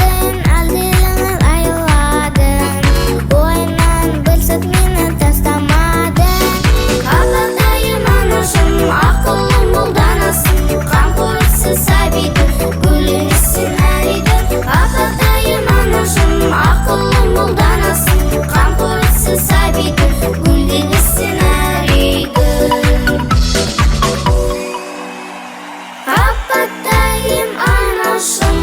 айладың, әлдиліңі айладың. Ойынан білсек мені тастамадың. Апатайым анашым, ақылым молданасың. Қамқорлықсыз сәбидің гүлінесің әр үйдің. Апатайым анашым, ақылым молданасың. Қамқорлықсыз сәбидің гүлінесің әр үйдің. Апатайым анашым,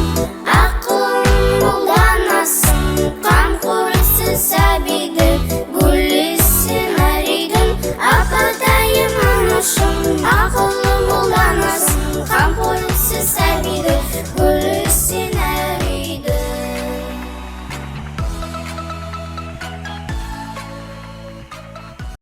ақылым молданасың. Қамқорлықсыз сәбидің гүлінесің әр үйдің. Апатайым анашым, ақылым молданасың. Қамқорлықсыз сәбидің